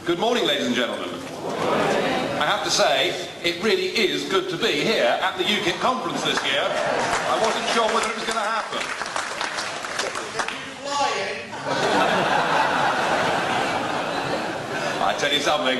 Good morning, ladies and gentlemen. I have to say, it really is good to be here at the UKIP conference this year. I wasn't sure whether it was going to happen. I tell you something,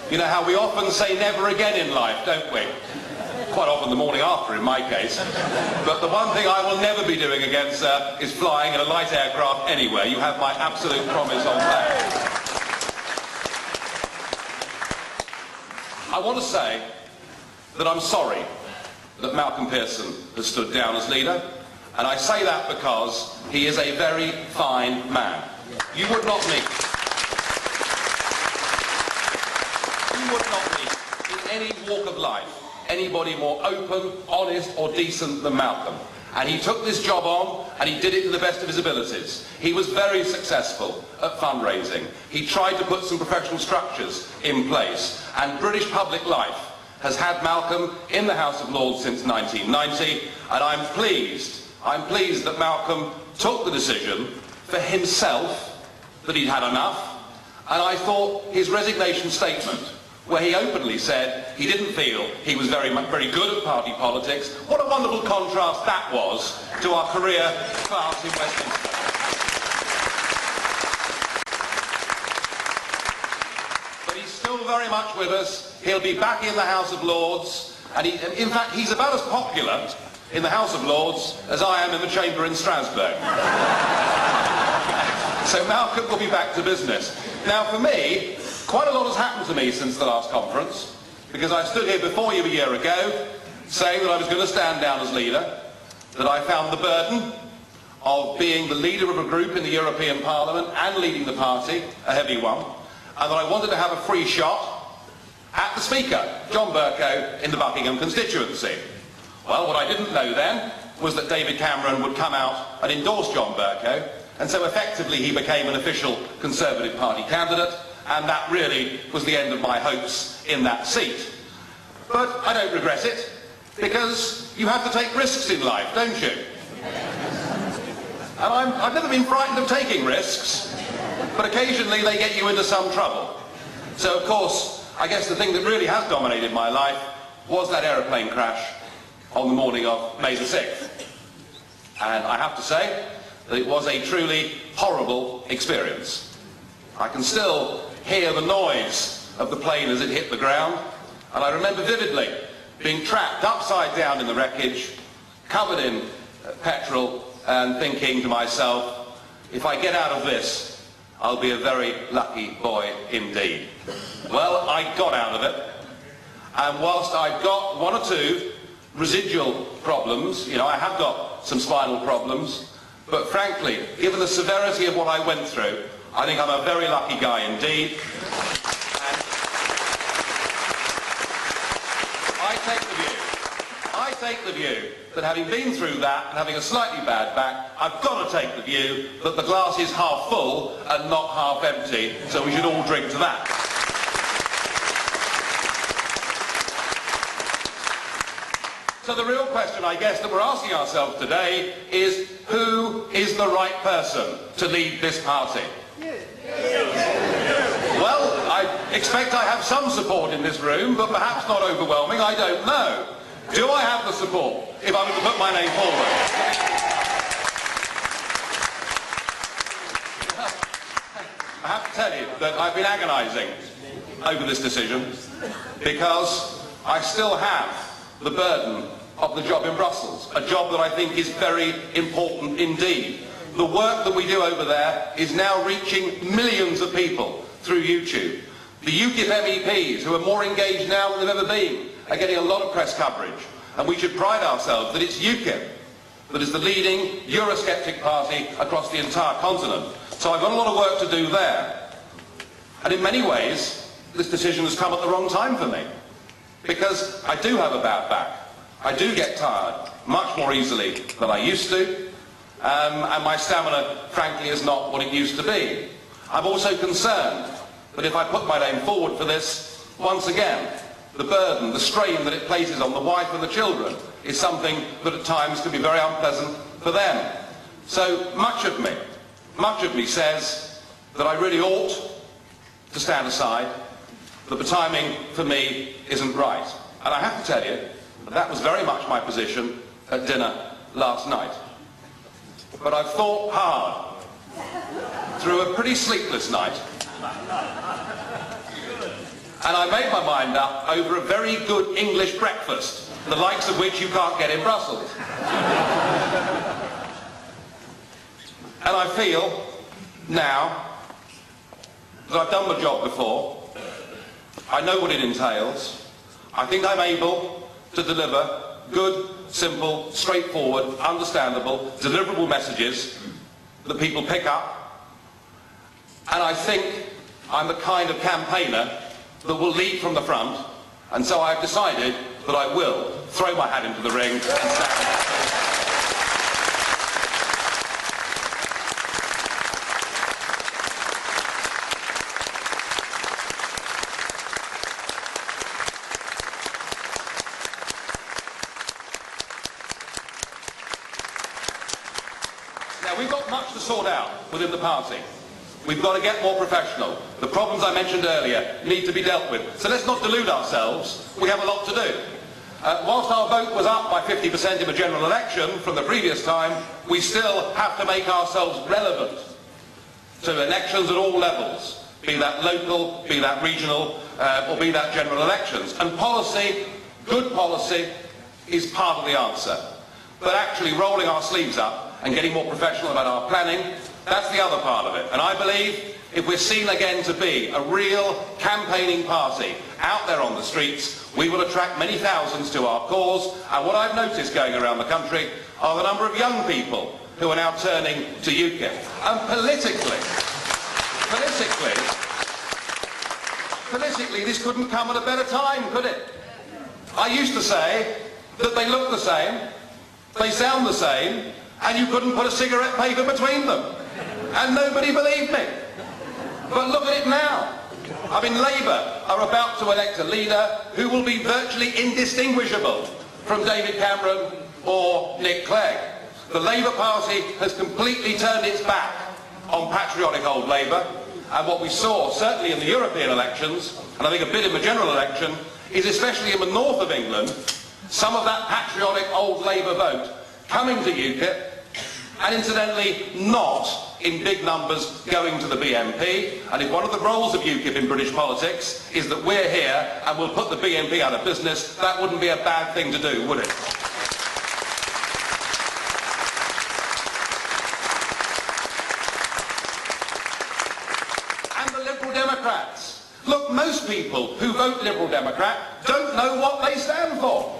you know how we often say never again in life, don't we? Quite often the morning after, in my case. But the one thing I will never be doing again, sir, is flying in a light aircraft anywhere. You have my absolute promise on that. I want to say that I'm sorry that Malcolm Pearson has stood down as leader, and I say that because he is a very fine man. You would not meet in any walk of life anybody more open, honest or decent than Malcolm. And he took this job on and he did it to the best of his abilities. He was very successful at fundraising. He tried to put some professional structures in place, and British public life has had Malcolm in the House of Lords since 1990, and I'm pleased that Malcolm took the decision for himself that he'd had enough, and I thought his resignation statement, where he openly said he didn't feel he was very good at party politics. What a wonderful contrast that was to our career class in Westminster. But he's still very much with us. He'll be back in the House of Lords, and in fact he's about as popular in the House of Lords as I am in the chamber in Strasbourg. So Malcolm will be back to business. Now for me, quite a lot has happened to me since the last conference, because I stood here before you a year ago saying that I was going to stand down as leader, that I found the burden of being the leader of a group in the European Parliament and leading the party, a heavy one, and that I wanted to have a free shot at the Speaker, John Bercow, in the Buckingham constituency. Well, what I didn't know then was that David Cameron would come out and endorse John Bercow, and so effectively he became an official Conservative Party candidate, and that really was the end of my hopes in that seat. But I don't regret it, because you have to take risks in life, don't you? And I've never been frightened of taking risks, but occasionally they get you into some trouble. So of course, I guess the thing that really has dominated my life was that aeroplane crash on the morning of May the 6th. And I have to say that it was a truly horrible experience. I can still hear the noise of the plane as it hit the ground, and I remember vividly being trapped upside down in the wreckage, covered in petrol, and thinking to myself, if I get out of this, I'll be a very lucky boy indeed. Well, I got out of it, and whilst I've got one or two residual problems, you know, I have got some spinal problems, but frankly, given the severity of what I went through, I think I'm a very lucky guy indeed. And I take the view that having been through that and having a slightly bad back, I've got to take the view that the glass is half full and not half empty, so we should all drink to that. So the real question, I guess, that we're asking ourselves today is, who is the right person to lead this party? Well, I expect I have some support in this room, but perhaps not overwhelming, I don't know. Do I have the support if I were to put my name forward? I have to tell you that I've been agonising over this decision, because I still have the burden of the job in Brussels, a job that I think is very important indeed. The work that we do over there is now reaching millions of people through YouTube. The UKIP MEPs, who are more engaged now than they've ever been, are getting a lot of press coverage. And we should pride ourselves that it's UKIP that is the leading Eurosceptic party across the entire continent. So I've got a lot of work to do there. And in many ways, this decision has come at the wrong time for me, because I do have a bad back. I do get tired much more easily than I used to, and my stamina, frankly, is not what it used to be. I'm also concerned that if I put my name forward for this, once again, the burden, the strain that it places on the wife and the children is something that at times can be very unpleasant for them. So much of me says that I really ought to stand aside, that the timing for me isn't right. And I have to tell you, that was very much my position at dinner last night. But I've thought hard through a pretty sleepless night, and I made my mind up over a very good English breakfast, the likes of which you can't get in Brussels. And I feel now that I've done the job before. I know what it entails. I think I'm able to deliver good, simple, straightforward, understandable, deliverable messages that people pick up. And I think I'm the kind of campaigner that will lead from the front. And so I've decided that I will throw my hat into the ring and stand. Now, we've got much to sort out within the party. We've got to get more professional. The problems I mentioned earlier need to be dealt with. So let's not delude ourselves. We have a lot to do. Whilst our vote was up by 50% in a general election from the previous time, we still have to make ourselves relevant to elections at all levels, be that local, be that regional, or be that general elections. And policy, good policy, is part of the answer. But actually rolling our sleeves up and getting more professional about our planning, that's the other part of it. And I believe if we're seen again to be a real campaigning party out there on the streets, we will attract many thousands to our cause. And what I've noticed going around the country are the number of young people who are now turning to UKIP. And politically, this couldn't come at a better time, could it? I used to say that they look the same, they sound the same, and you couldn't put a cigarette paper between them. And nobody believed me. But look at it now. I mean, Labour are about to elect a leader who will be virtually indistinguishable from David Cameron or Nick Clegg. The Labour Party has completely turned its back on patriotic old Labour, and what we saw, certainly in the European elections, and I think a bit in the general election, is especially in the north of England, some of that patriotic old Labour vote coming to UKIP, and incidentally not in big numbers going to the BNP. And if one of the roles of UKIP in British politics is that we're here and we'll put the BNP out of business, that wouldn't be a bad thing to do, would it? And the Liberal Democrats. Look, most people who vote Liberal Democrat don't know what they stand for.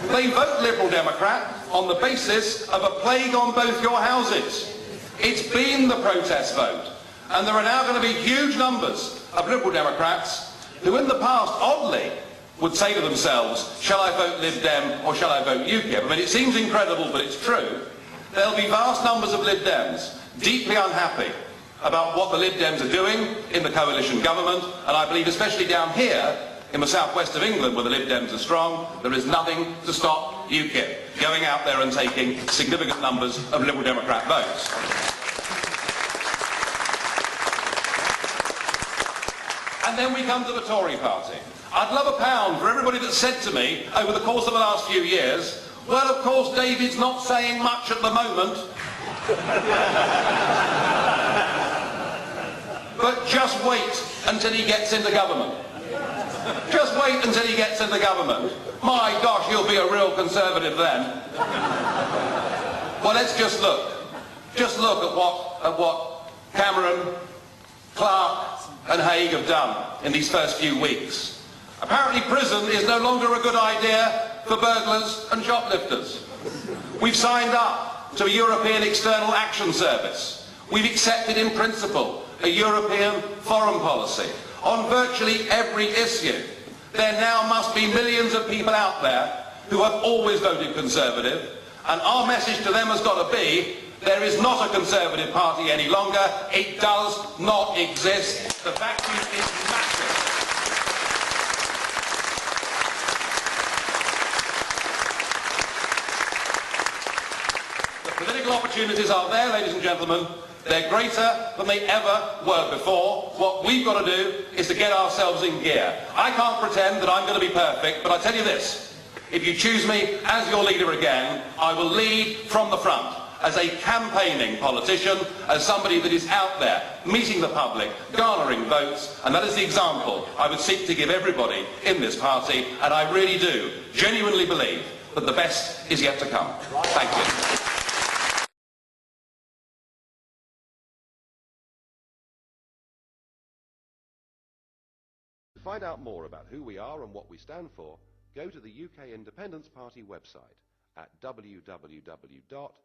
They vote Liberal Democrat on the basis of a plague on both your houses. It's been the protest vote. And there are now going to be huge numbers of Liberal Democrats who in the past, oddly, would say to themselves, shall I vote Lib Dem or shall I vote UKIP? I mean, it seems incredible, but it's true. There'll be vast numbers of Lib Dems deeply unhappy about what the Lib Dems are doing in the coalition government, and I believe especially down here in the southwest of England where the Lib Dems are strong, there is nothing to stop UKIP going out there and taking significant numbers of Liberal Democrat votes. And then we come to the Tory party. I'd love a pound for everybody that said to me over the course of the last few years, well, of course, David's not saying much at the moment. But just wait until he gets into government. Just wait until he gets into government. My gosh, he'll be a real Conservative then. Well, let's just look. Just look at what Cameron, Clark and Hague have done in these first few weeks. Apparently prison is no longer a good idea for burglars and shoplifters. We've signed up to a European External Action Service. We've accepted in principle a European foreign policy. On virtually every issue, there now must be millions of people out there who have always voted Conservative, and our message to them has got to be, there is not a Conservative party any longer. It does not exist. The vacuum is massive. The political opportunities are there, ladies and gentlemen. They're greater than they ever were before. What we've got to do is to get ourselves in gear. I can't pretend that I'm going to be perfect, but I tell you this. If you choose me as your leader again, I will lead from the front as a campaigning politician, as somebody that is out there, meeting the public, garnering votes, and that is the example I would seek to give everybody in this party, and I really do genuinely believe that the best is yet to come. Thank you. To find out more about who we are and what we stand for, go to the UK Independence Party website at www.ukip.org.